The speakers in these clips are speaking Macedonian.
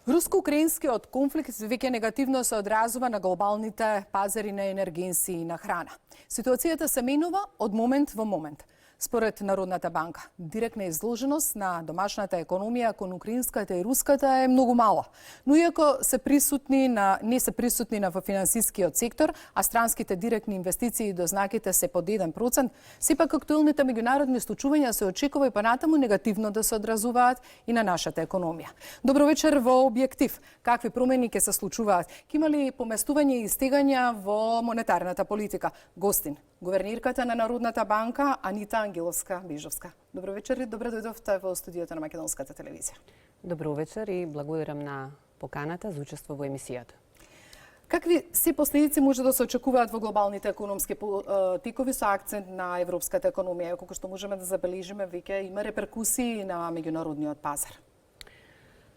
Руско-украинскиот конфликт веќе негативно се одразува на глобалните пазари на енергенси и на храна. Ситуацијата се менува од момент во момент. Според Народната банка, директна изложеност на домашната економија кон украинската и руската е многу мала. Но иако не се присутни во финансискиот сектор, а странските директни инвестиции и дознаките се под 1%, сепак актуелните меѓународни случувања се очекува и понатаму негативно да се одразуваат и на нашата економија. Добро вечер во Објектив. Какви промени ќе се случуваат? Ќе има ли поместување и стегања во монетарната политика? Гостин, гувернирката на Народната банка Анита Ангеловска-Бежовска. Добро вечер и добро дојдовте во студиото на Македонската телевизија. Добро вечер и благодарам на поканата за учество во емисијата. Какви се последици може да се очекуваат во глобалните економски тикови со акцент на европската економија? Колку што можеме да забележиме, веќе има реперкусии на меѓународниот пазар.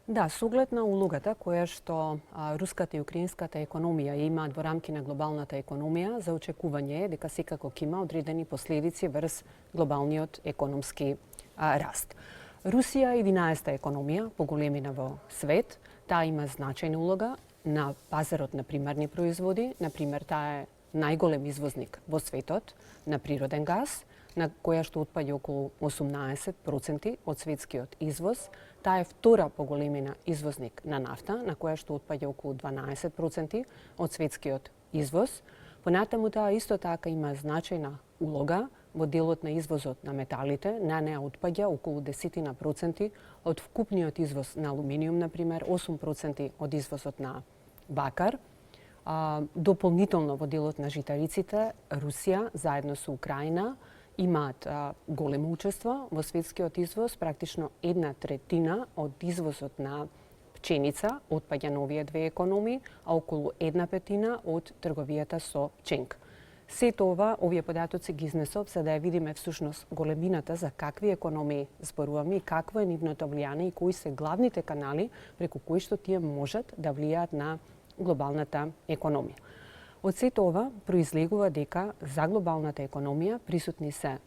Да, со оглед на улогата која што руската и украинската економија имаат во рамки на глобалната економија, за очекување е дека секако ќе има одредени последици врз глобалниот економски раст. Русија е 11-та економија по големина во свет. Таа има значајна улога на пазарот на примарни производи. Например, таа е најголем извозник во светот на природен газ, на која што отпаѓа околу 18% од светскиот извоз. Таа е втора по големина извозник на нафта, на која што отпаѓа околу 12% од светскиот извоз. Понатаму таа исто така има значајна улога во делот на извозот на металите. На неа отпаѓа околу 10% од вкупниот извоз на алуминиум, например, 8% од извозот на бакар. Дополнително во делот на житариците, Русија заедно со Украина имаат големо учество во светскиот извоз, практично 1/3 од извозот на пченица отпаѓа на овие две економии, а околу 1/5 од трговијата со пченка. Сето ова, овие податоци ги изнесов за да ја видиме всушност големината за какви економии зборуваме и какво е нивното влијание и кои се главните канали преку кои што тие можат да влијаат на глобалната економија. Од сето ова произлегува дека за глобалната економија присутни се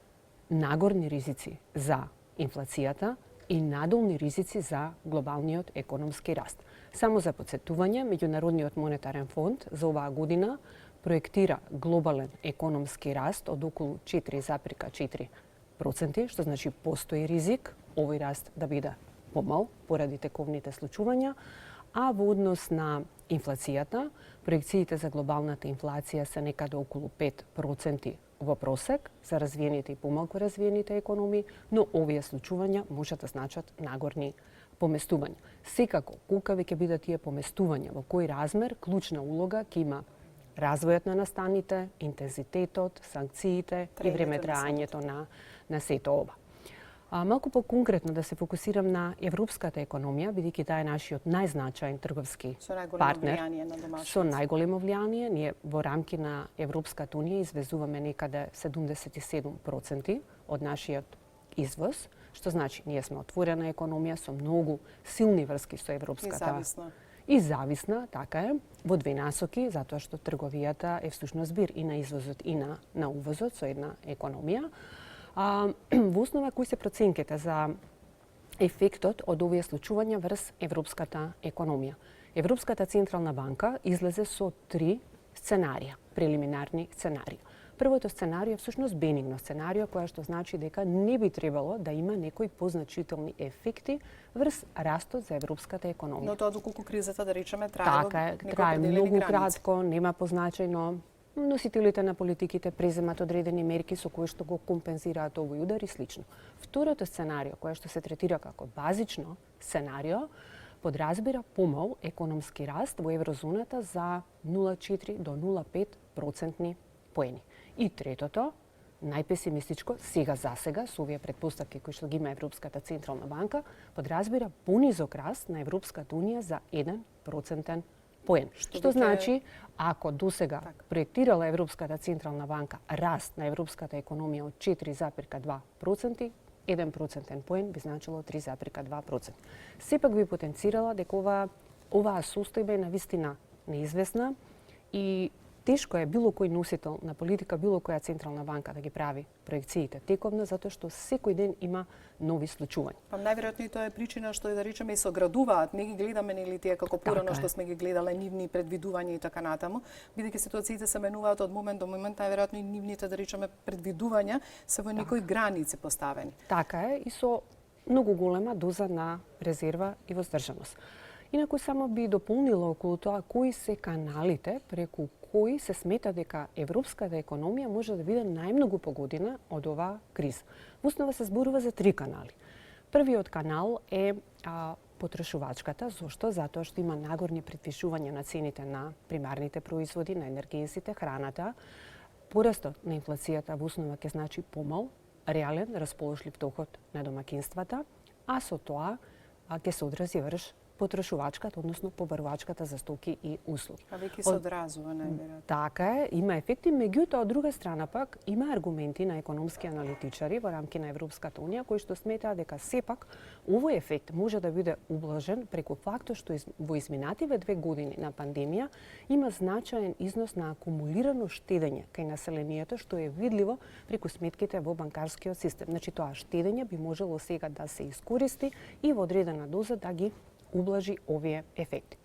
нагорни ризици за инфлацијата и надолни ризици за глобалниот економски раст. Само за подсетување, Меѓународниот монетарен фонд за оваа година проектира глобален економски раст од околу 4,4%, што значи постои ризик овој раст да биде помал поради тековните случувања, а во однос на инфлацијата, проекциите за глобалната инфлација се некаде околу 5% во просек за развиените и помалку развиените економии, но овие случувања може да значат нагорни поместувања. Секако, колка веќе бидат тие поместувања, во кој размер, клучна улога ќе има развојот на настаните, интензитетот, санкциите и времетраењето на сето ова. Малку по-конкретно да се фокусирам на европската економија, бидејќи таа е нашиот најзначаен трговски партнер со најголемо влијание. Ние во рамки на Европската унија извезуваме некаде 77% од нашиот извоз, што значи ние сме отворена економија со многу силни врски со европската и зависна, така е, во две насоки, затоа што трговијата е всушност збир и на извозот и на увозот со една економија. Во основа, кои се проценките за ефектот од овие случувања врз европската економија? Европската централна банка излезе со 3 сценарија, прелиминарни сценарии. Првото сценарио е всушност бенигно сценарио, која што значи дека не би требало да има некои позначителни ефекти врз растот за европската економија. Но тоа доколку кризата, да речеме, трае многу кратко, нема позначајно. Носителите на политиките преземат одредени мерки со кои што го компензираат овој удар и слично. Второто сценарио, кое што се третира како базично сценарио, подразбира помал економски раст во еврозоната за 0,4 до 0,5% поени. И третото, најпесимистичко, сега за сега, со овие предпоставки кои што ги има Европската централна банка, подразбира понизок раст на Европската унија за 1% поен. Што значи, ако досега проектирала Европската централна банка раст на европската економија од 4,2%, 1% поен би значило 3,2%. Сепак би потенцирала дека оваа состојба е навистина неизвестна и тешко е било кој носител на политика, било која централна банка да ги прави проекциите тековно, затоа што секој ден има нови случувања. Па најверојатно и тоа е причина што да речеме и соградуваат, не ги гледаме нели тие како порано што сме ги гледале нивни предвидувања и така натаму, бидејќи ситуациите се менуваат од момент до момент, најверојатно и нивните да речеме предвидувања се во некои граници поставени. Така е и со многу голема доза на резерва и воздржаност. Инаку само би дополнила околу тоа кои се каналите преку кои се смета дека европската економија може да биде најмногу погодена од оваа криза. Во основа се зборува за 3 канали. Првиот канал е потрошувачката. Зошто? Затоа што има нагорни предвишувања на цените на примарните производи, на енергенсите, храната. Порастот на инфлацијата во основа ќе значи помал реален расположлив доход на домакинствата, а со тоа ќе се одрази врз потрошувачката, односно побарувачката за стоки и услуги. А веќе се одразува најверојатно. Така е, има ефекти, меѓутоа од друга страна пак има аргументи на економски аналитичари во рамки на Европската унија кои што сметаат дека сепак овој ефект може да биде ублажен преку фактот што во изминативе 2 години на пандемија има значаен износ на акумулирано штедење кај населението што е видливо преку сметките во банкарскиот систем. Значи тоа штедење би можело сега да се искористи и во одредена доза да ги ублажи овие ефекти.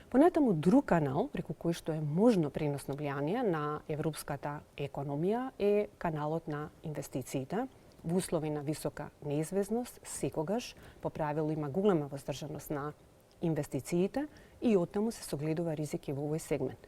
Понатаму друг канал преку кој што е можно преносно влијание на европската економија е каналот на инвестициите. Во услови на висока неизвестност секогаш по правило има голема воздржаност на инвестициите и оттаму се согледува ризик и во овој сегмент.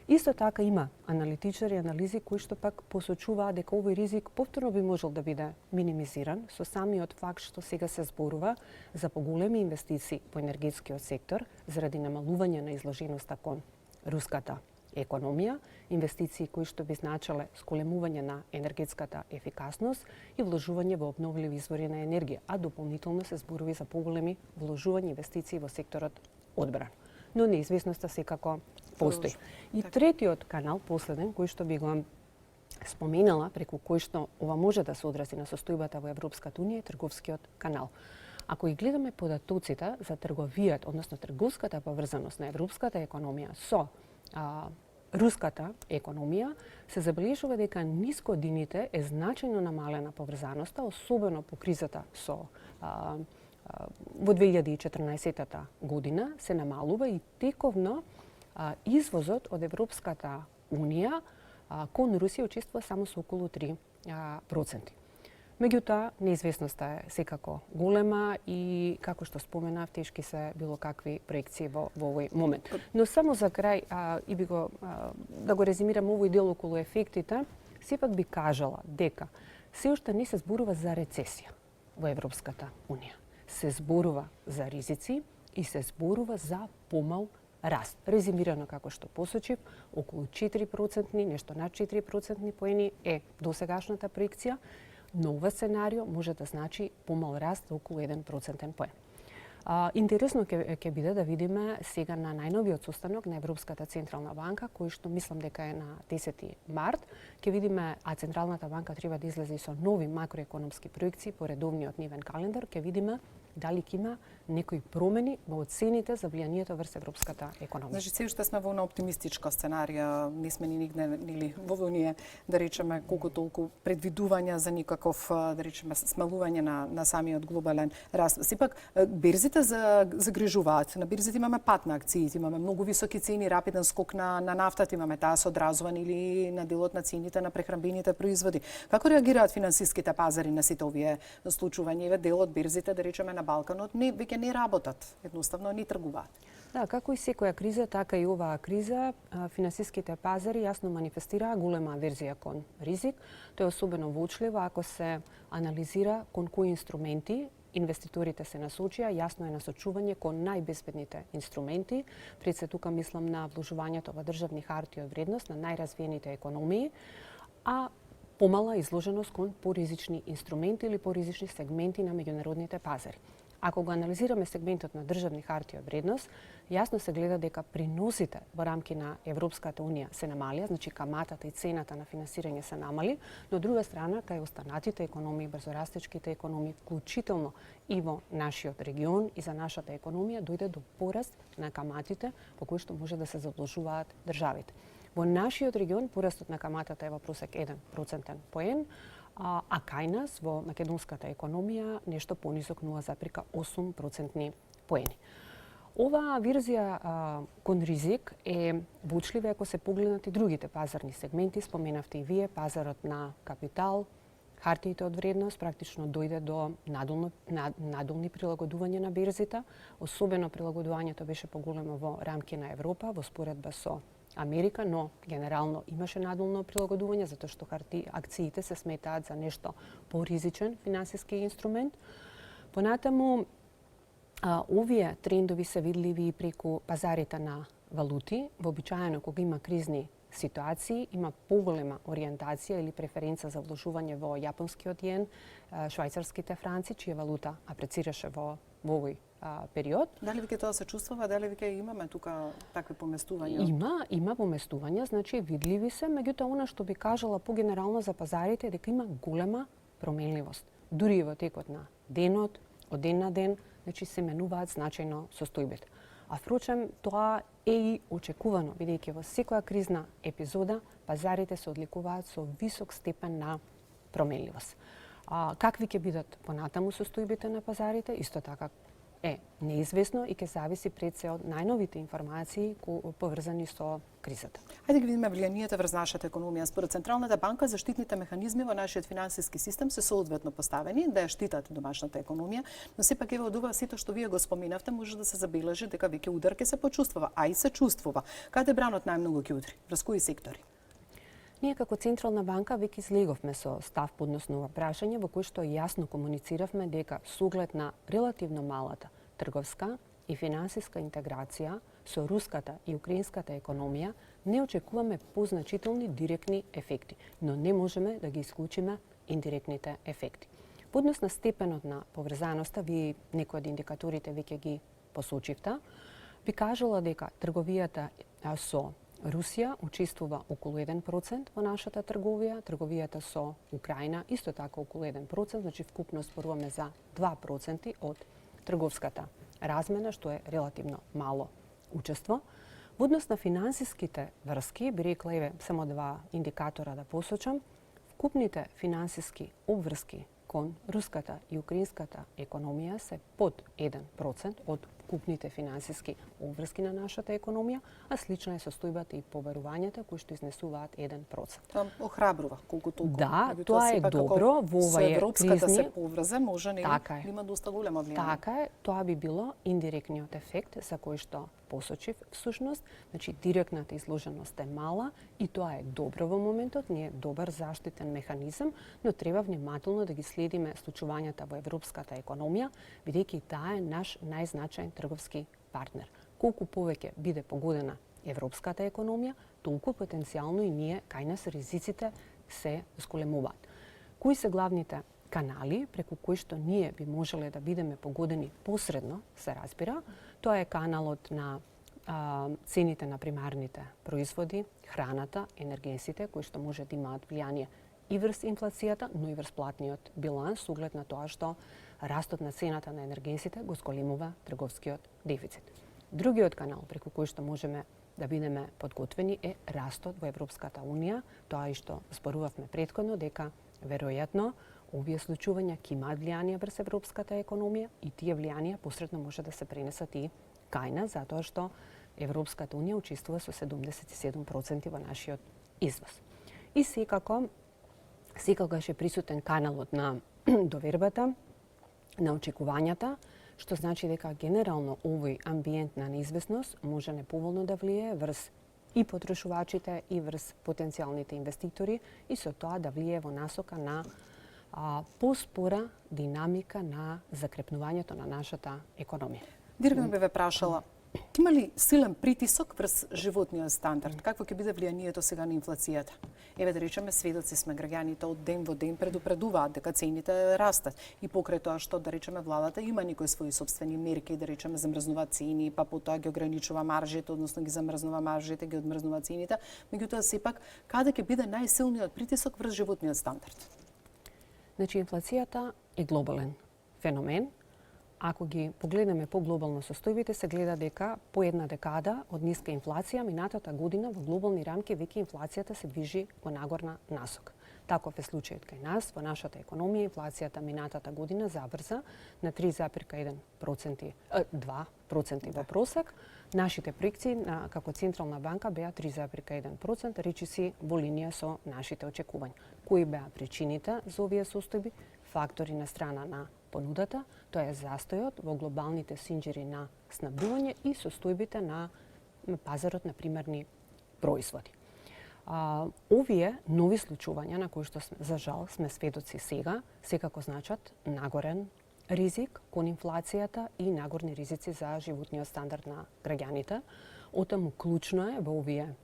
Исто така има аналитичари анализи кои што пак посочуваат дека овој ризик повторно би можел да биде минимизиран со самиот факт што сега се зборува за поголеми инвестиции по енергетскиот сектор заради намалување на изложеноста кон руската економија, инвестиции кои што би значеле сколемување на енергетската ефикасност и вложување во обновливи извори на енергија, а дополнително се зборови за поголеми вложувања инвестиции во секторот одбрана. Но неизвестноста секако постои. И третиот канал, последен, кој што би го споменала, преку кој што ова може да се одрази на состојбата во Европската унија, е трговскиот канал. Ако ги гледаме податоците за трговијата, односно трговската поврзаност на европската економија со руската економија, се забележува дека низ годините е значајно намалена поврзаноста, особено по кризата во 2014 година се намалува и тековно извозот од Европската унија кон Русија учествува само со околу 3%. Меѓутоа, неизвестноста е секако голема и, како што споменав, тешки се било какви проекции во овој момент. Но само за крај, и би да го резимирам овој дел околу ефектите, сепак би кажала дека се уште не се зборува за рецесија во Европската унија. Се зборува за ризици и се зборува за помал раст. Резимирано како што посочив, околу 4%, нешто над 4% поени е досегашната проекција, но ова сценарио може да значи помал раст за околу 1% поен. Интересно ќе биде да видиме сега на најновиот состанок на Европската централна банка, кој што мислам дека е на 10 март, ќе видиме, а Централната банка треба да излезе со нови макроекономски проекции по редовниот нивен календар, ќе видиме дали ќе има некои промени во оцените за влијанието врз европската економија. Значи, се уште сме во една оптимистичка сценарија, не сме ни нигде нели во оние, да речеме, колку толку предвидувања за никаков, да речеме, смалување на самиот глобален раст. Сепак, берзите загрижуваат. На берзите имаме пат на акциите, имаме многу високи цени, рапиден скок на нафтата, имаме таа се одразува или на делот на цените на прехранбените производи. Како реагираат финансиските пазари на сите овие случувања? Дел од берзите, да речеме, на Балканот веќе не работат, едноставно не тргуваат. Да, како и секоја криза, така и оваа криза, финансиските пазари јасно манифестираа голема аверзија кон ризик. Тоа е особено воочливо ако се анализира кон кои инструменти инвеститорите се насочија, јасно е насочување кон најбезбедните инструменти. Пред се тука мислам на вложувањето во државни харти од вредност на најразвиените економии, а помала изложеност кон поризични инструменти или поризични сегменти на меѓународните пазари. Ако го анализираме сегментот на државни харти од вредност, јасно се гледа дека приносите во рамки на Европската унија се намалија, значи каматата и цената на финансирање се намали, но од друга страна кај останатите економии, брзорастечките економии, вклучително и во нашиот регион и за нашата економија дојде до пораст на каматите по кои што може да се задлужуваат државите. Во нашиот регион порастот на каматата е во просек 1% поен, а кај нас во македонската економија нешто понизок 0,8% поени. Оваа верзија кон ризик е воочлива ако се погледнат и другите пазарни сегменти. Споменавте и вие, пазарот на капитал, хартиите од вредност практично дојде до надолни прилагодувања на берзите. Особено прилагодувањето беше поголемо во рамки на Европа, во споредба со Америка, но генерално имаше надолно прилагодување затоа што акциите се сметаат за нешто поризичен финансиски инструмент. Понатаму, овие трендови се видливи и преку пазарите на валути. Вообичаено кога има кризни ситуации, има поголема ориентација или преференца за вложување во јапонскиот јен, швајцарските франци, чија валута апрецираше во овој период. Дали веќе тоа се чувствува? Дали веќе имаме тука такви поместувања? Има поместувања, значи видливи се, меѓутоа она што би кажала погенерално за пазарите е дека има голема променливост. Дури и во текот на денот, од ден на ден, значи се менуваат значајно состојбите. А впрочем, тоа е и очекувано, бидејќи во секоја кризна епизода пазарите се одликуваат со висок степен на променливост. Какви ќе бидат понатаму состојбите на пазарите, исто така е неизвестно и ќе зависи пред се од најновите информации поврзани со кризата. Хајде ги видиме влијанието врз нашата економија. Според Централната банка, заштитните механизми во нашиот финансиски систем се соодветно поставени да ја штитат домашната економија, но сепак ево од ова сето што вие го споминавте може да се забележи дека веќе удар ќе се почувствува, а и се чувствува. Каде бранот најмногу ќе удри? Врз кои сектори? Ние како Централна банка веќе излеговме со став по однос на ова прашање во кој што јасно комунициравме дека со оглед на релативно малата трговска и финансиска интеграција со руската и украинската економија не очекуваме позначителни директни ефекти, но не можеме да ги исклучиме индиректните ефекти. По однос на степенот на поврзаноста, вие некои од индикаторите веќе ги посочивте, би кажала дека трговијата со Русија учествува околу 1% во нашата трговија, трговијата со Украина исто така околу 1%, значи вкупно зборуваме за 2% од трговската размена, што е релативно мало учество. Во однос на финансиските врски, би рекла еве само два индикатора да посочам, вкупните финансиски обврски кон руската и украинската економија се под 1% од вкупните финансиски обврски на нашата економија, а слична е состојбата и поверувањата кои што изнесуваат 1%. Тоа охрабрува колку толку. Да, тоа е добро во овај европската кризни. се поврзе, може не има доста голема влијание. Така е, тоа би било индиректниот ефект за кој што посочив всушност, значи директната изложеност е мала и тоа е добро во моментот, не е добар заштитен механизам, но треба внимателно да ги следиме случувањата во европската економија, бидејќи таа е наш најзначаен трговски партнер. Колку повеќе биде погодена европската економија, толку потенцијално и ние кај нас ризиците се зголемуваат. Кои се главните канали преку кои што ние би можеле да бидеме погодени посредно, се разбира? Тоа е каналот на цените на примарните производи, храната, енергенсите, кои што може да имаат влијание и врз инфлацијата, но и врз платниот биланс, углед на тоа што растот на цената на енергенсите го зголемува трговскиот дефицит. Другиот канал преку кој што можеме да бидеме подготвени е растот во Европската Унија, тоа и што зборувавме претходно дека веројатно овие случувања ќе имаат влијание врз европската економија и тие влијанија посредно може да се пренесат и кај нас, затоа што Европската Унија учествува со 77% во нашиот извоз. И секогаш е присутен каналот на довербата, на очекувањата, што значи дека генерално овој амбиент на неизвестност може неповолно да влие врз и потрошувачите и врз потенцијалните инвеститори и со тоа да влие во насока на поспора динамика на закрепнувањето на нашата економија. Директно би ве прашала, има ли силен притисок врз животниот стандард? Какво ќе биде влијанието сега на инфлацијата? Еве да речеме, сведоци сме, граѓаните од ден во ден предупредуваат дека цените растат и покрај тоа што да речеме владата има некои своји собствени мерки, да речеме замрзнува цени, па потоа ги ограничува маржите, односно ги замрзнува маржите, ги одмрзнува цените, меѓутоа сепак каде ќе биде најсилниот притисок врз животниот стандард? Значи, инфлацијата е глобален феномен. ако ги погледнеме по-глобално состојбите, се гледа дека по една декада од ниска инфлација, минатата година во глобални рамки веќе инфлацијата се движи во нагорна насока. Таков е случајот кај нас, во нашата економија, инфлацијата минатата година заврза на 2% во просек. Нашите проекции како Централна банка беа 3,1%, речиси во линија со нашите очекувања. Кои беа причините за овие состојби? Фактори на страна на понудата, тоа е застојот во глобалните синџери на снабдување и состојбите на пазарот на примерни производи. Овие нови случувања на кои што за жал сме сведоци сега, секако значат нагорен ризик кон инфлацијата и нагорни ризици за животниот стандард на граѓаните. Отаму клучно е во овие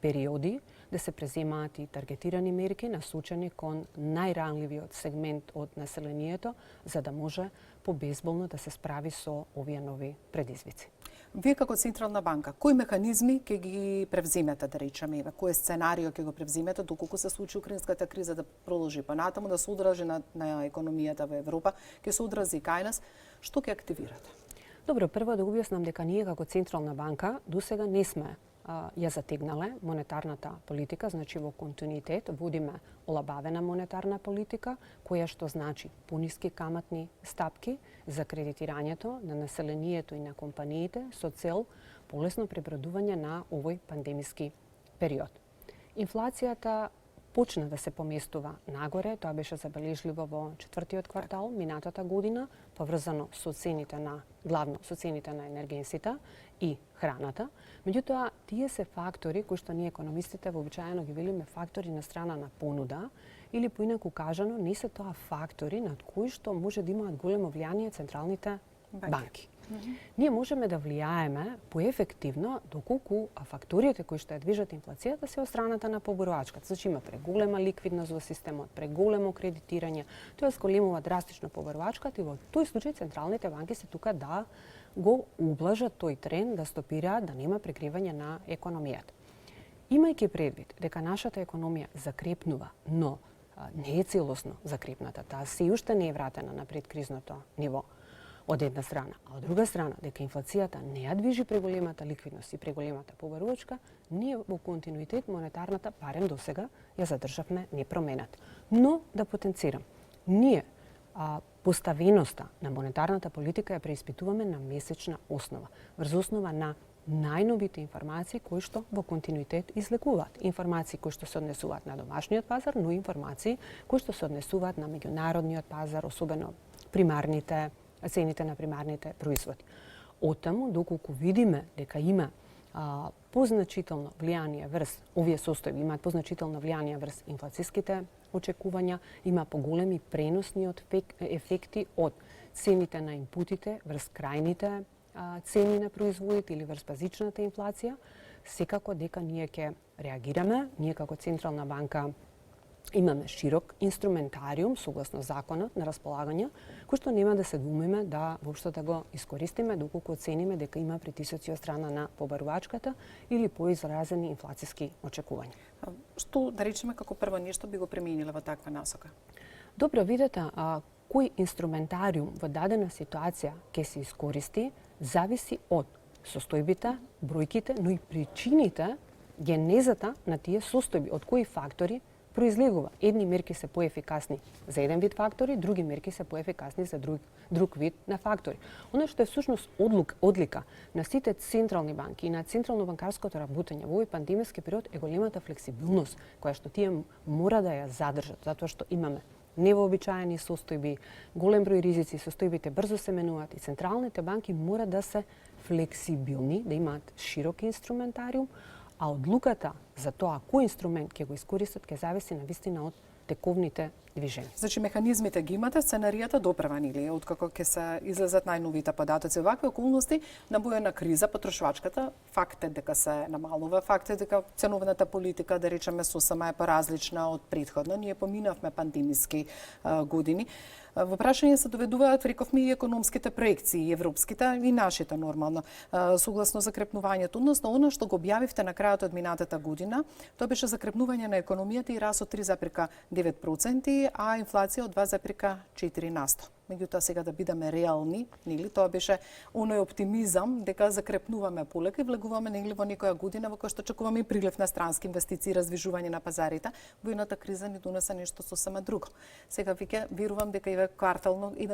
периоди да се преземаат и таргетирани мерки насочени кон најранливиот сегмент од населението, за да може побезболно да се справи со овие нови предизвици. Вие како Централна банка, кои механизми ќе ги превземете, да речеме, кој сценарио ќе го превземете доколку се случи украинската криза да продолжи понатаму, да се одражи на економијата во Европа, ќе се одрази и кај нас, што ќе активирате? Добро, прво да објаснам дека ние како Централна банка досега не сме ја затегнале монетарната политика, значи во континуитет водиме олабавена монетарна политика, која што значи пониски каматни стапки за кредитирањето на населението и на компаниите со цел полесно пребродување на овој пандемиски период. Инфлацијата почна да се поместува нагоре, тоа беше забележливо во четвртиот квартал минатата година, поврзано со цените на главно со цените на енергенсите и храната. Меѓутоа, тие се фактори кои што ние економистите вообичаено ги велиме фактори на страна на понуда, или поинаку кажано, не се тоа фактори над кои што може да имаат големо влијание централните банки. Ние можеме да влијаеме поефективно доколку факторите кои што ја движат инфлацијата се од страната на поборувачката. Значи има преголема ликвидност во системот, преголемо кредитирање, тоа сколемува драстично поборувачката и во тој случај централните банки се тука да го ублажат тој тренд, да стопираат, да нема прекривање на економијата. Имајќи предвид дека нашата економија закрепнува, но не е целосно закрепната, таа се уште не е вратена на предкризното ниво од една страна, а од друга страна дека инфлацијата не ја движи преголемата ликвидност и преголемата поборувачка, ние во континуитет монетарната, барем досега, ја задржавме непромената. Но да потенцирам, ние поставеноста на монетарната политика ја преиспитуваме на месечна основа, врз основа на најновите информации кои што во континуитет излекуваат. Информации кои што се однесуваат на домашниот пазар, но информации кои што се однесуваат на меѓународниот пазар, особено цените на примарните производи. Оттаму, доколку видиме дека има позначително влијание врз овие состојби, имаат позначително влијание врз инфлацијските очекувања, има поголеми преносни ефекти од цените на инпутите врз крајните цени на производите или врз базичната инфлација, секако дека ние ќе реагираме. Ние како Централна банка имаме широк инструментариум согласно законот на располагање, кој што нема да се двумиме да воопшто да го искористиме доколку оцениме дека има притисоци од страна на побарувачката или поизразени инфлацијски очекувања. Што да речеме како прво нешто би го примениле во таква насока? Добро, видете, кој инструментариум во дадена ситуација ќе се искористи зависи од состојбите, бројките, но и причините, генезата на тие состојби, од кои фактори произлегува. Едни мерки се поефикасни за еден вид фактори, други мерки се поефикасни за друг вид на фактори. Оно што е всушност одлика на сите централни банки и на централно банкарското работење во овој пандемиски период е големата флексибилност која што тие мора да ја задржат, затоа што имаме невообичаени состојби, голем број ризици, состојбите брзо се менуваат и централните банки мора да се флексибилни, да имаат широк инструментариум, а одлуката за тоа кој инструмент ќе го искористат ќе зависи навистина од тековните движења. Значи механизмите ги имате, сценаријата допрва или откако ќе се излезат најновите податоци. Вакви околности на бојна криза потрошвачката, факт е дека се намалува, факт е дека ценовната политика, да речеме, сосема е поразлична од претходно. Ние поминавме пандемиски години. Во прашање се доведуваат, рековме, и економските проекции, европските и нашите нормално, согласно закрепнувањето, односно она што го објавивте на крајот од минатата година, тоа беше закрепнување на економијата и раст од 3,9%, а инфлација од 2,4%. Меѓутоа сега да бидеме реални, нели, тоа беше оној оптимизам дека закрепнуваме полека и влегуваме нели во некоја година во која што очекуваме и прилив на странски инвестиции, раздвижување на пазарите. Војната криза ни донесе нешто сосема друго. Сега веќе верувам дека еден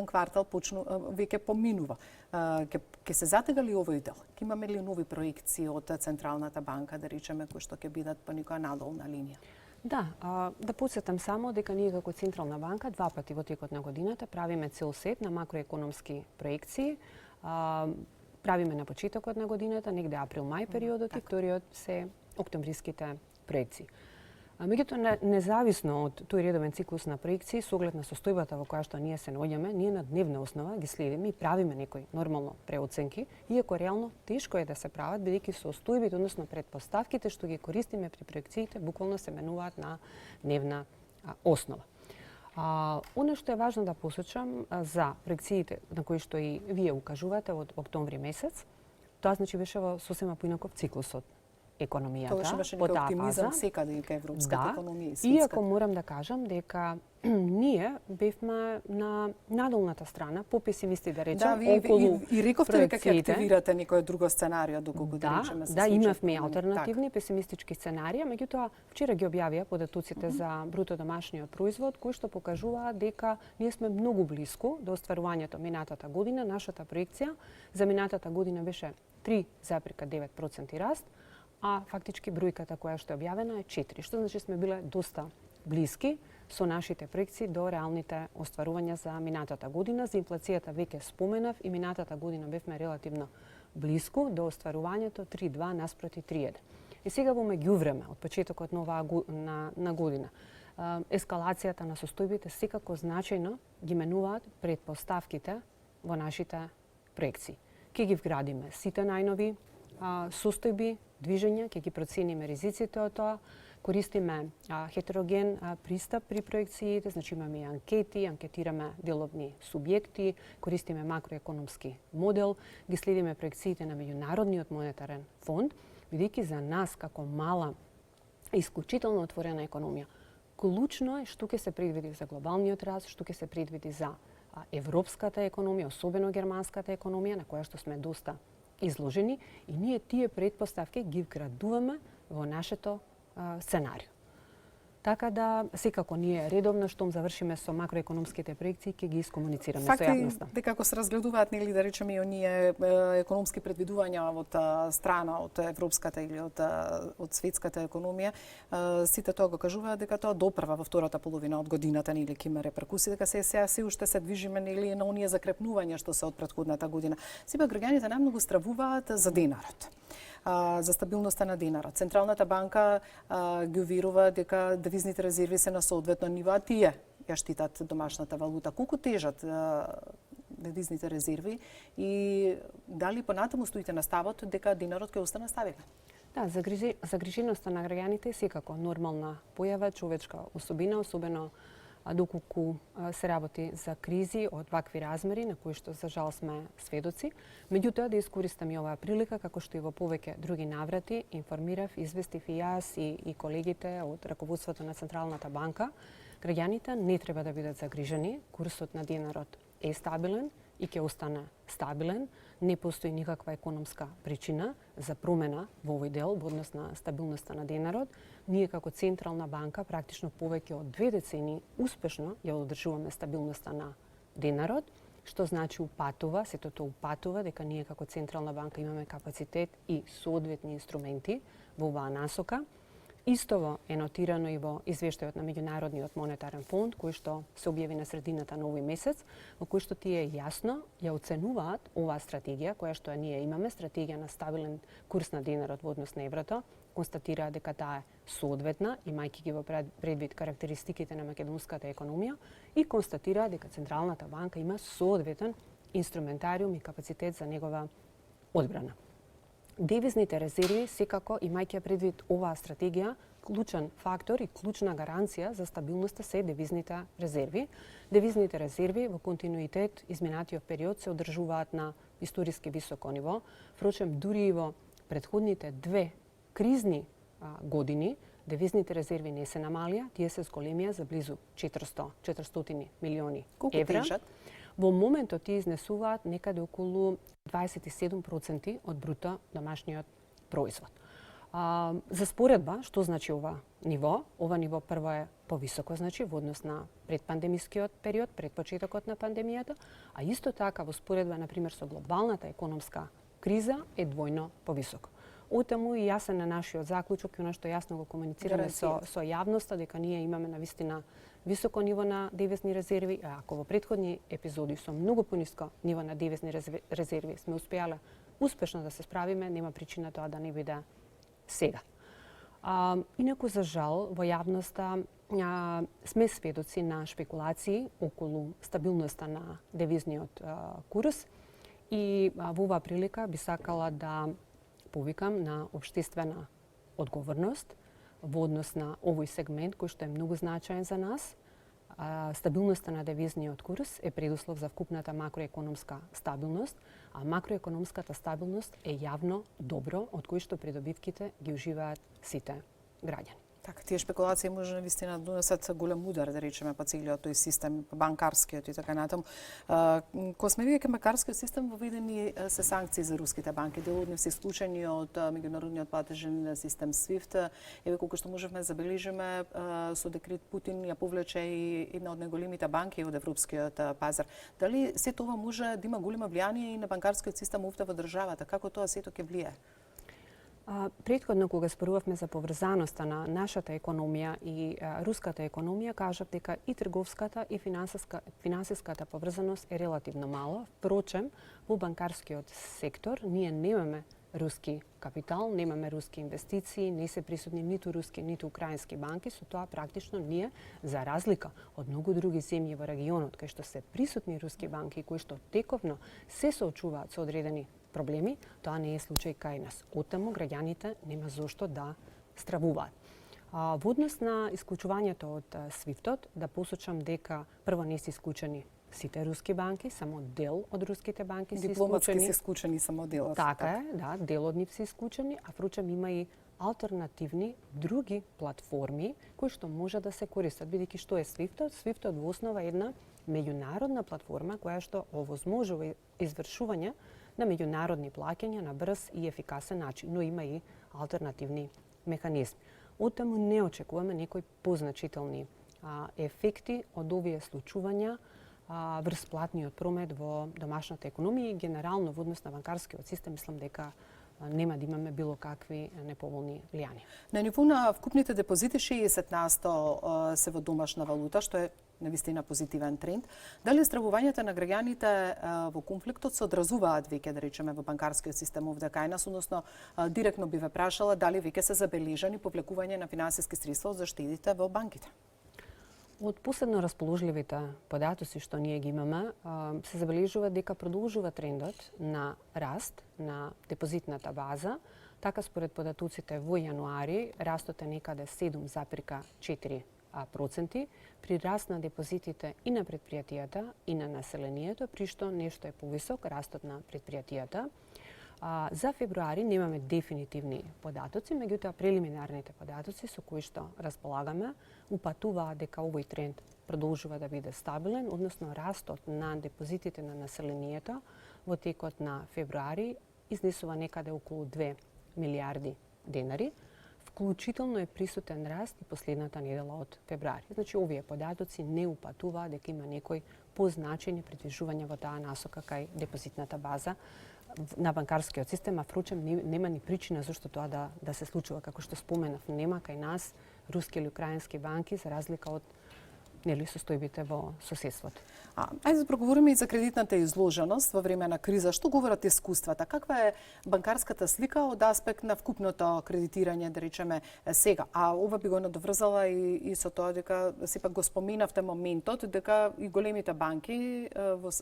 квартал веќе поминува. Ќе се затега ли овој дел? Ќе имаме ли нови проекции од Централната банка, да речеме, кои што ќе бидат по некоја надолна линија? Да, да подсетам само дека ние како Централна банка два пати во текот на годината правиме цел сет на макроекономски проекции. Правиме на почетокот на годината, негде април-мај периодот, и вториот се октомвриските проекции. Меѓутоа, независно од тој редовен циклус на проекции, со оглед на состојбата во која што ние се наоѓаме, ние на дневна основа ги следиме и правиме некои нормално преоценки, иако реално тешко е да се прават, бидејќи состојбите, односно предпоставките што ги користиме при проекциите, буквално се менуваат на дневна основа. Оно што е важно да посочам за проекциите на кои што и вие укажувате од октомври месец, тоа значи беше во сосема поинаков циклус од економијата. Тоа беше некој оптимизам секаде кај европската економија и светска. Иако морам да кажам дека ние бевме на надолната страна, попесимисти да речем, околу и рековте дека ќе активирате некој друго сценарио доколку да речеме се случи. Да, имавме алтернативни песимистички сценарии, меѓутоа вчера ги објавија податоците за бруто домашниот производ, кои што покажуваат дека ние сме многу блиску до остварувањето минатата година. Нашата проекција за минатата година беше 3,9% раст, а фактички бројката која што е објавена е 4, што значи сме биле доста блиски со нашите проекции до реалните остварувања за минатата година. За инфлацијата веќе споменав и минатата година бевме релативно блиску до остварувањето 3,2 наспроти 3,1. И сега во меѓувреме, од почетокот на година, ескалацијата на состојбите секако значајно ги менуваат предпоставките во нашите проекции. Ке ги вградиме сите најнови состојби, движења, ќе ги процениме ризиците од тоа, користиме хетероген пристап при проекциите, значи имаме и анкети, анкетираме деловни субјекти, користиме макроекономски модел, ги следиме проекциите на Меѓународниот монетарен фонд, бидејќи за нас како мала, исклучително отворена економија, клучно е што ќе се предвиди за глобалниот раст, што ќе се предвиди за европската економија, особено германската економија, на која што сме доста изложени, и ние тие предпоставки ги вградуваме во нашето сценарио. Така да, секако ние редовно, штом завршиме со макроекономските проекции, ќе ги искомуницираме со јавноста. Дека ако се разгледуваат, нели да речеме и оние економски предвидувања од страна од европската или од светската економија, сите тоа го кажуваат дека тоа допрва во втората половина од годината, нели ќе има реперкусии, дека се уште се движиме нели на оние закрепнувања што се од претходната година. Сепак граѓаните најмногу стравуваат за денарот, за стабилноста на денарот. Централната банка ги уверува дека девизните резерви се на соодветно ниво, а тие ја штитат домашната валута. Колку тежат девизните резерви и дали понатаму стоите на ставот дека денарот ќе остане стабилен? Да, загриженоста на граѓаните е секако нормална појава, човечка особина, особено доколку се работи за кризи од вакви размери, на кои што за жал сме сведоци. Меѓутоа, да искористам и оваа прилика, како што и во повеќе други наврати, информирав, известив и јас и колегите од раководството на Централната банка, граѓаните не треба да бидат загрижени, курсот на денарот е стабилен и ќе остане стабилен, не постои никаква економска причина за промена во овој дел во однос на стабилноста на денарот. Ние како Централна банка практично повеќе од 2 децени успешно ја одржуваме стабилноста на денарот, што значи упатува, сето тоа упатува дека ние како Централна банка имаме капацитет и соодветни инструменти во оваа насока. Истово е нотирано и во извештајот на Меѓународниот монетарен фонд, кој што се објави на средината на овој месец, во кој што тие јасно ја оценуваат оваа стратегија, која што ние имаме, стратегија на стабилен курс на денарот во однос на еврото, констатираат дека таа е соодветна, имајќи ги во предвид карактеристиките на македонската економија, и констатираат дека Централната банка има соодветен инструментариум и капацитет за негова одбрана. Девизните резерви, секако, имајќи предвид оваа стратегија, клучен фактор и клучна гаранција за стабилноста се девизните резерви. Девизните резерви во континуитет изминатиот период се одржуваат на историски високо ниво. Впрочем, дури и во претходните 2 кризни години, девизните резерви не се намалија, тие се зголемија за близу 400 милиони евра. Во моментот тие изнесуваат некаде околу 27% од бруто домашниот производ. За споредба, што значи ова ниво? Ова ниво прво е повисоко, значи, во однос на предпандемискиот период, пред почетокот на пандемијата, а исто така во споредба, например, со глобалната економска криза е двојно повисоко. Отаму и јасен на нашиот заклучок и она што јасно го комуницираме со јавноста, дека ние имаме навистина високо ниво на девизни резерви, а ако во претходни епизоди со многу пониско ниво на девизни резерви сме успеале успешно да се справиме, нема причина тоа да не биде сега. Инаку, за жал, во јавноста сме сведоци на шпекулации околу стабилноста на девизниот курс и во оваа прилика би сакала да повикам на општествена одговорност во однос на овој сегмент кој што е многу значаен за нас. Стабилноста на девизниот курс е предуслов за вкупната макроекономска стабилност, а макроекономската стабилност е јавно добро од кој што придобивките ги уживаат сите граѓани. Така, тие шпекулации може навистина да донесат голем удар, да речеме, по целиот тој систем, банкарскиот и така натаму. Кога сме вие кај банкарскиот систем, воведени се санкции за руските банки, дел од нив се исклучени од меѓународниот платежен систем SWIFT. Еве колку што можевме да забележиме, со декрет Путин ја повлече и една од најголемите банки од европскиот пазар. Дали сето ова може да има големо влијание и на банкарскиот систем овде во државата? Како тоа сето ќе влијае? Претходно, кога спорувавме за поврзаноста на нашата економија и руската економија, кажав дека и трговската и финансиската поврзаност е релативно мала. Впрочем, во банкарскиот сектор ние немаме руски капитал, немаме руски инвестиции, не се присутни ниту руски, ниту украински банки, со тоа практично ние, за разлика од многу други земји во регионот, кај што се присутни руски банки, кои што тековно се соочуваат со одредени проблеми, тоа не е случај кај нас. Оттаму граѓаните нема зошто да стравуваат. Во однос на исклучувањето од SWIFT-от, да посочам дека прво не се исклучени сите руски банки, само дел од руските банки се исклучени. Дипломатски се исклучени само делот. Така е, да, дел од нив се исклучени, а впрочем има и алтернативни други платформи кои што може да се користат. Бидејќи што е SWIFT-от? SWIFT-от во основа е една меѓународна платформа која што овозможува извршување на меѓународни плаќања на брз и ефикасен начин, но има и алтернативни механизми. Оттаму не очекуваме некои позначителни ефекти од овие случувања врз платниот промет во домашната економија и генерално во однос на банкарскиот систем, мислам дека нема да имаме било какви неповолни влијани. На ниво на вкупните депозити 60% се во домашна валута, што е навистина позитивен тренд. Дали стравувањата на граѓаните во конфликтот се одразуваат веќе, да речеме, во банкарскиот систем овде кај нас, односно директно би ве прашала дали веќе се забележани повлекување на финансиски средства од заштедите во банките? Од последно расположливите податоци што ние ги имаме, се забележува дека продолжува трендот на раст на депозитната база. Така, според податоците во јануари, растот е некаде 7,4%, при раст на депозитите и на предпријатијата и на населението, при што нешто е повисок растот на предпријатијата. За февруари немаме дефинитивни податоци, меѓутоа прелиминарните податоци со кои што располагаме упатуваат дека овој тренд продолжува да биде стабилен, односно растот на депозитите на населението во текот на февруари изнесува некаде околу 2 милиарди денари, вклучително е присутен раст и последната недела од февруари. Значи, овие податоци не упатуваат дека има некои позначени придвижувања во таа насока кај депозитната база на банкарскиот систем, а впрочем нема ни причина зашто тоа да се случува. Како што споменав, нема кај нас руски или украински банки, за разлика од состојбите во соседството. Ајде да проговориме и за кредитната изложеност во време на криза. Што говорат искуствата? Каква е банкарската слика од аспект на вкупното кредитирање, да речеме, сега? А ова би го надоврзала и со тоа дека сепак го споменавте моментот дека и големите банки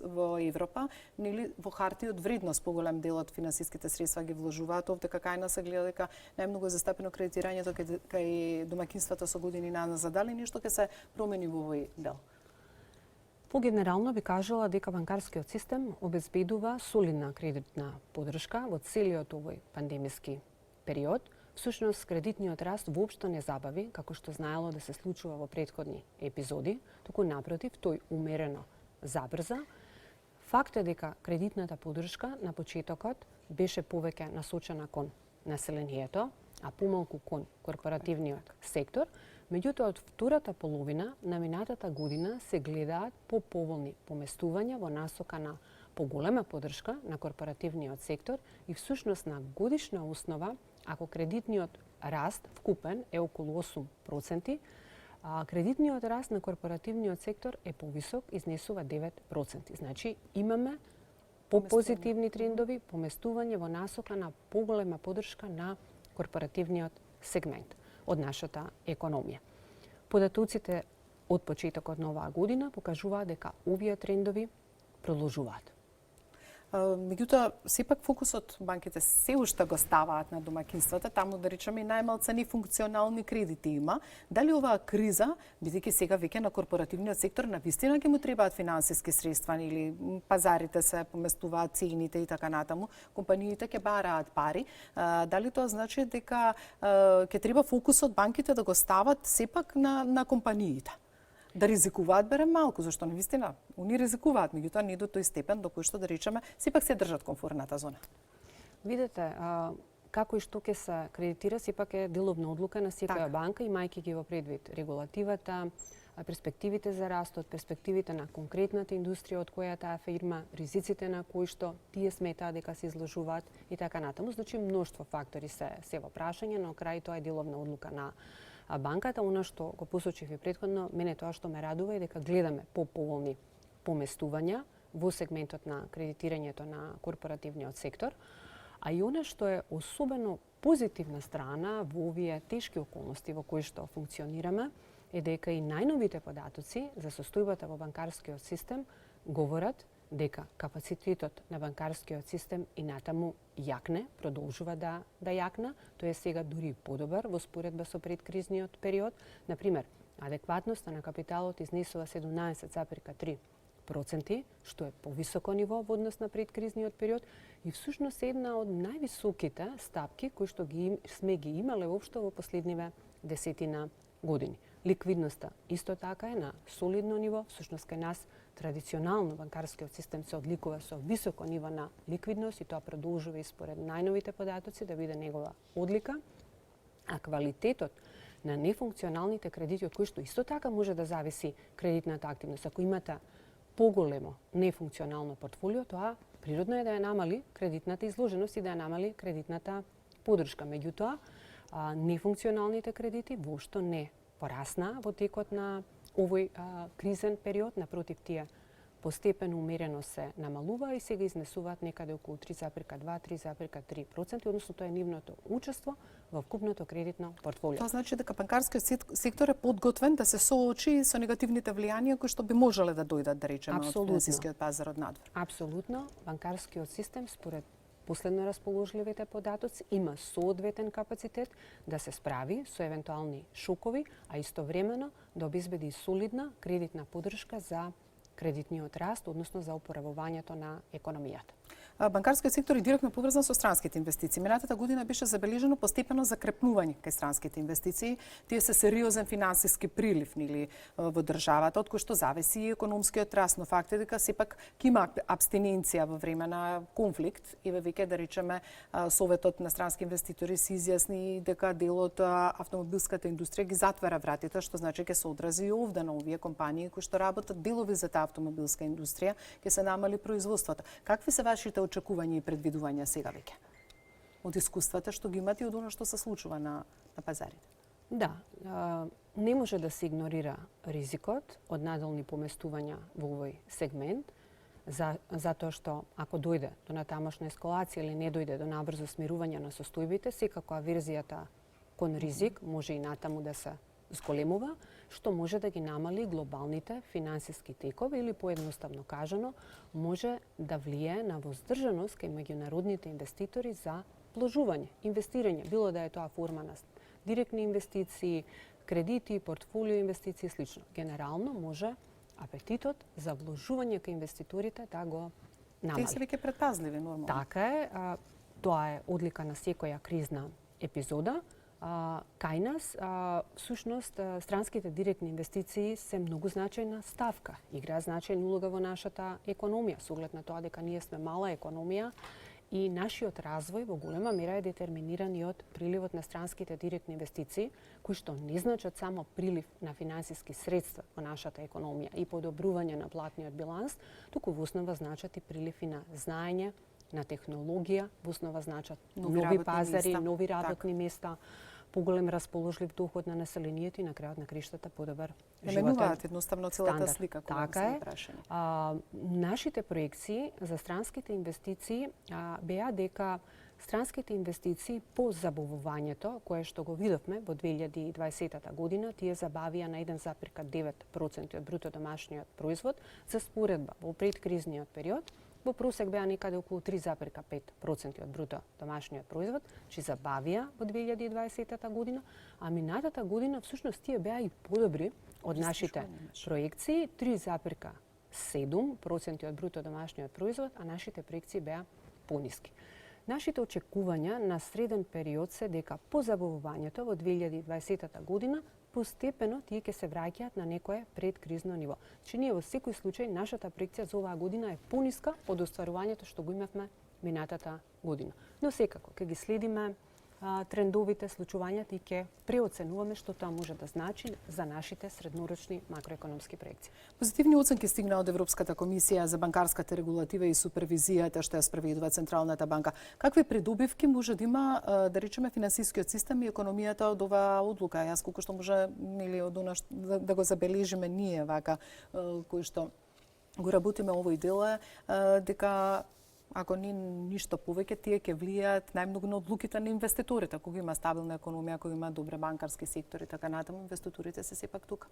во Европа, нели, во харти од вредност поголем дел од финансиските средства ги вложуваат. Овде кај нас се гледа дека најмногу е застапено кредитирањето кај домаќинствата со години назад. Дали нешто ќе се промени во овој дел? Погенерално би кажала дека банкарскиот систем обезбедува солидна кредитна поддршка во целиот овој пандемиски период. Всушност, кредитниот раст воопшто не забави, како што знаело да се случува во претходни епизоди, туку напротив, тој умерено забрза. Факт е дека кредитната поддршка на почетокот беше повеќе насочена кон населението, а помалку кон корпоративниот сектор. Меѓутоа, од втората половина на минатата година се гледаат поповолни поместувања во насока на поголема поддршка на корпоративниот сектор и всушност на годишна основа, ако кредитниот раст вкупен е околу 8%, кредитниот раст на корпоративниот сектор е повисок, изнесува 9%. Значи имаме попозитивни трендови, поместување во насока на поголема поддршка на корпоративниот сегмент од нашата економија. Податоците од почетокот на оваа година покажуваат дека овие трендови продолжуваат. Меѓутоа, сепак фокусот банките се уште го ставаат на домакинствата, таму да речеме и најмалца нефункционални кредити има. Дали оваа криза, бидејќи сега веќе на корпоративниот сектор навистина ќе му требаат финансиски средства или пазарите се поместуваат цените и така натаму, компаниите ќе бараат пари, дали тоа значи дека ќе треба фокусот банките да го стават сепак на компаниите? Да ризикуваат берем малку, зашто навистина они ризикуваат, меѓутоа не до тој степен до кој што да речеме сепак се држат комфорната зона. Видете, како и што ќе се кредитира сепак е деловна одлука на секоја банка, имајќи ги во предвид регулативата, перспективите за растот, перспективите на конкретната индустрија од која таа фирма, ризиците на кои што тие сметаат дека се изложуваат и така натаму. Значи мноштво фактори се во прашање, но крај тоа е деловна одлука на банката. Она што го посочив и претходно, мене тоа што ме радува е дека гледаме поповолни поместувања во сегментот на кредитирањето на корпоративниот сектор, а и она што е особено позитивна страна во овие тешки околности во кои што функционираме е дека и најновите податоци за состојбата во банкарскиот систем говорат дека капацитетот на банкарскиот систем и натаму јакне, продолжува да јакна, тој е сега дури подобар во споредба со предкризниот период. Например, адекватноста на капиталот изнесува 17,3%, што е повисоко ниво во однос на предкризниот период и всушност една од највисоките стапки кои што сме ги имале воопшто во последниве десетина години. Ликвидноста исто така е на солидно ниво, всушност кај нас традиционално банкарскиот систем се одликува со високо ниво на ликвидност и тоа продолжува и според најновите податоци да биде негова одлика, а квалитетот на нефункционалните кредити од кои што исто така може да зависи кредитната активност. Ако имате поголемо нефункционално портфолио, тоа природно е да ја намали кредитната изложеност и да ја намали кредитната поддршка. Меѓутоа, нефункционалните кредити воопшто не порасна во текот на овој кризен период, напротив тие постепено умерено се намалува и сега изнесуваат некаде околу 3,2-3,3%, односно тоа е нивното учество во вкупното кредитно портфолио. Тоа значи дека банкарскиот сектор е подготвен да се соочи со негативните влијанија кои што би можеле да дојдат, да речеме, од финансискиот пазар од надвор. Апсолутно, банкарскиот систем според последно расположливите податоци има соодветен капацитет да се справи со евентуални шокови, а истовремено да обезбеди солидна кредитна поддршка за кредитниот раст, односно за опоравувањето на економијата. Банкарскиот сектор е директно поврзан со странските инвестиции. Минатата година беше забележено постепено закрепнување кај странските инвестиции. Тие се сериозен финансиски прилив во државата, од кој што зависи и економскиот раст, но факт е дека сепак ќе има абстиненција во време на конфликт и веќе да речеме Советот на странски инвеститори се изјасни дека дел од автомобилската индустрија ги затвара вратите, што значи ќе се одрази и овде на овие компании кои што работат делови за таа автомобилска индустрија, ќе се намали производството. Какви се вашите очекувања и предвидувања сега веќе? Од искуствата што ги имате и од оно што се случува на пазарите? Да, не може да се игнорира ризикот од надолни поместувања во овој сегмент, затоа што ако дојде до натамошна ескалација или не дојде до набрзо смирување на состојбите, секако аверзијата кон ризик може и натаму да се зголемува, што може да ги намали глобалните финансиски текови или поедноставно кажано, може да влијае на воздржаност кај меѓународните инвеститори за вложување, инвестирање, било да е тоа форма на директни инвестиции, кредити, портфолио инвестиции и слично. Генерално може апетитот за вложување кај инвеститорите да го намали. Тие се веќе предпазливи, нормално. Така е, тоа е одлика на секоја кризна епизода, кај нас, всушност, странските директни инвестиции се многу значајна ставка. Играа значајна улога во нашата економија, со оглед на тоа дека ние сме мала економија и нашиот развој во голема мера е детерминиран и од приливот на странските директни инвестиции, кои што не значат само прилив на финансиски средства во нашата економија и подобрување на платниот биланс, туку во основа значат и прилив и на знаење, на технологија, во основа значат нови пазари, нови работни места, поголем расположлив доход на населението и на крајот на криштата подобар животен менуваат едноставно целата слика кога така се е. прашање. Нашите проекции за странските инвестиции беа дека странските инвестиции по забавувањето, кое што го видовме во 2020 година, тие забавија на 1,9% од бруто домашниот производ, за споредба во предкризниот период во просек беа некаде околу 3,5% од бруто домашниот производ, че забавија во 2020 година, а минатата година всушност тие беа и подобри од нашите проекции, 3,7% од бруто домашниот производ, а нашите проекции беа пониски. Нашите очекувања на среден период се дека по забавувањето во 2020 година постепено тие ќе се враќаат на некое предкризно ниво. Че ние во секој случај нашата проекција за оваа година е пониска од остварувањето што го имавме минатата година. Но секако ќе ги следиме трендовите, случувањата и ќе преоценуваме што тоа може да значи за нашите среднорочни макроекономски проекции. Позитивни оценки стигна од Европската комисија за банкарската регулатива и супервизијата што ја спроведува Централната банка. Какви придобивки може да има, да речеме, финансискиот систем и економијата од оваа одлука? Јас колку што може од она да го забележиме ние вака кои што го работиме овој дел е дека ако не ништо повеќе, тие ќе влијаат најмногу на одлуките на инвеститорите. Кога има стабилна економија, кога има добре банкарски сектори, така натаму, инвеститорите се сепак тука.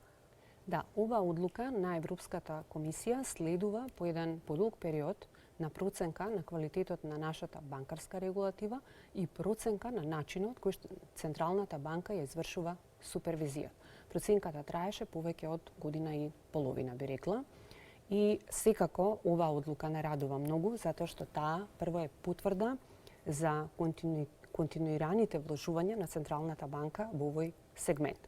Да, оваа одлука на Европската комисија следува по еден подолг период на проценка на квалитетот на нашата банкарска регулатива и проценка на начинот кој што Централната банка ја извршува супервизија. Проценката траеше повеќе од година и половина, би рекла. И секако оваа одлука не радува многу, затоа што таа прво е потврда за континуираните вложувања на Централната банка во овој сегмент.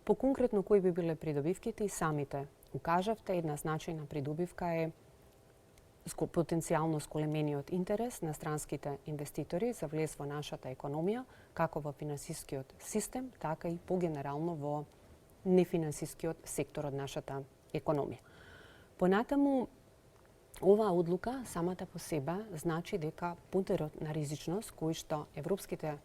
По конкретно кои би биле придобивките и самите укажавте, една значајна придобивка е потенцијално сколемениот интерес на странските инвеститори за влез во нашата економија, како во финансискиот систем, така и погенерално во нефинансискиот сектор од нашата економија. Понатаму, оваа одлука самата по себе значи дека пунктот на ризичност кој што европските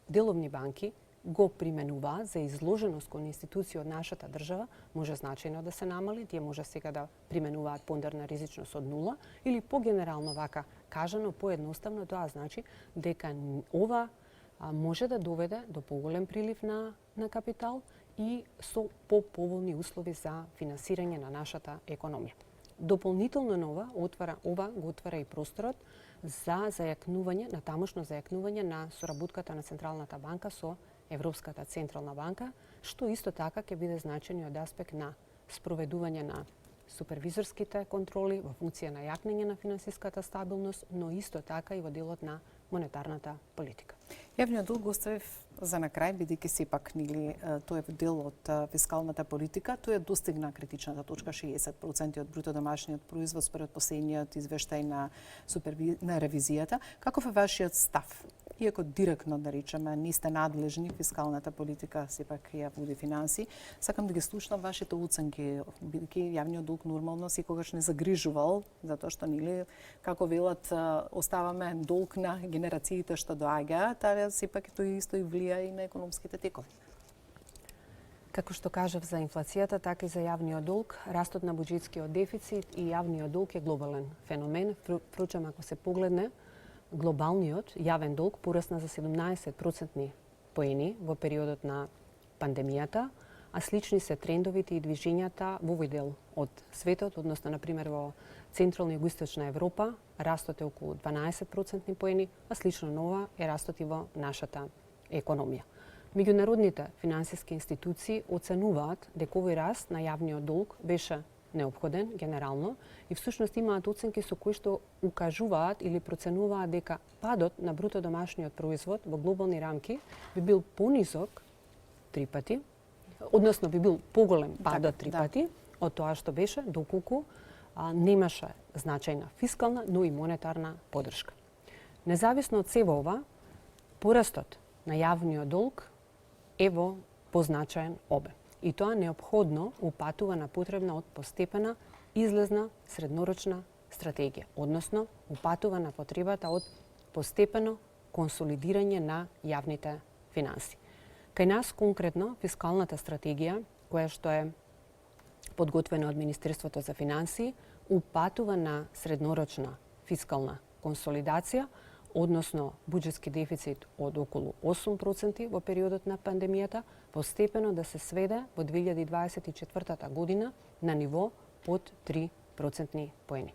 деловни банки го применуваат за изложеност кон институции од нашата држава може значајно да се намали. Тие може сега да применуваат понтер на ризичност од 0 или по-генерално вака кажано, поедноставно тоа значи дека ова може да доведе до поголем прилив на капитал и со поповолни услови за финансирање на нашата економија. Дополнително на ова го отвара и просторот за зајакнување, на тамошно зајакнување на соработката на Централната банка со Европската Централна банка, што исто така ќе биде значајно од аспект на спроведување на супервизорските контроли во функција на јакнење на финансиската стабилност, но исто така и во делот на монетарната политика. Јавниот долг го оставив за на крај, бидејќи сепак тој е дел од фискалната политика. Тој достигна критичната точка 60% од бруто домашниот производ според последниот извештај на ревизијата. Каков е вашиот став? Иако директно, да речеме, не сте надлежни, фискалната политика сепак ја води финанси, сакам да ги слушнам вашите оценки, бидејќи јавниот долг нормално секогаш не загрижувал, затоа што како велат, оставаме долг на генерациите што доаѓаат, а сепак тој исто и влија и на економските текови. Како што кажав за инфлацијата, така и за јавниот долг, растот на буџетскиот дефицит и јавниот долг е глобален феномен. Впрочем, ако се погледне, глобалниот јавен долг порасна за 17% поени во периодот на пандемијата, а слични се трендовите и движењата во овој дел од светот, односно, например, во Централна и Југоисточна Европа, растот е околу 12% поени, а слично на ова е растот и во нашата економија. Меѓународните финансиски институции оценуваат дека овој раст на јавниот долг беше неопходен генерално и всушност имаат оценки со кои што укажуваат или проценуваат дека падот на бруто домашниот производ во глобални рамки би бил понисок 3 пати, односно би бил поголем падот 3 пати од тоа што беше доколку немаше значајна фискална, но и монетарна поддршка. Независно од сева ова, порастот на јавниот долг е во позначаен обем. И тоа неопходно упатува на потребна од постепена излезна среднорочна стратегија, односно упатува на потребата од постепено консолидирање на јавните финанси. Кај нас конкретно фискалната стратегија, која што е подготвена од Министерството за финансии, упатува на среднорочна фискална консолидација, односно буџетски дефицит од околу 8% во периодот на пандемијата, постепено да се сведе во 2024 година на ниво под 3% поени.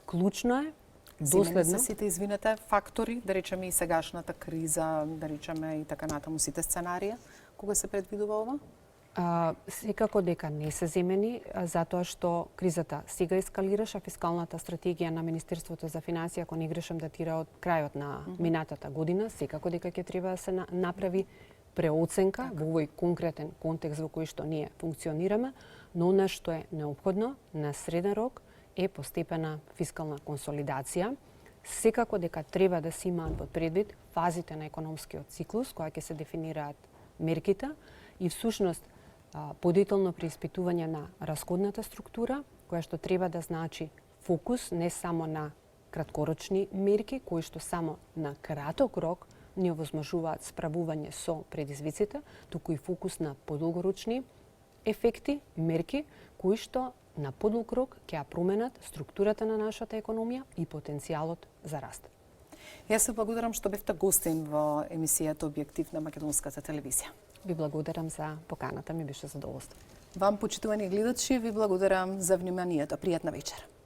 Клучно е доследно се сите, извинете, фактори, да речеме и сегашната криза, да речеме и така натаму сите сценарија, кога се предвидува ова? Секако дека не се земени, затоа што кризата сега ескалираше, фискалната стратегија на Министерството за финансии, ако не грешам, датира од крајот на минатата година, секако дека ќе треба да се направи преоценка во овој конкретен контекст во кој што ние функционираме, но она што е неопходно на среден рок е постепена фискална консолидација. Секако дека треба да се имаат во предвид фазите на економскиот циклус, која ќе се дефинираат мерките и всушност подетално преиспитување на расходната структура, која што треба да значи фокус не само на краткорочни мерки, кои што само на краток рок не овозможуваат справување со предизвиците, туку и фокус на подолгорочни ефекти, мерки, кои што на подолг рок ќе ја променат структурата на нашата економија и потенцијалот за раст. Јас се благодарам што бевте гостин во емисијата Објектив на Македонската телевизија. Ви благодарам за поканата, ми беше задоволство. Вам, почитувани гледачи, ви благодарам за вниманието. Пријатна вечер.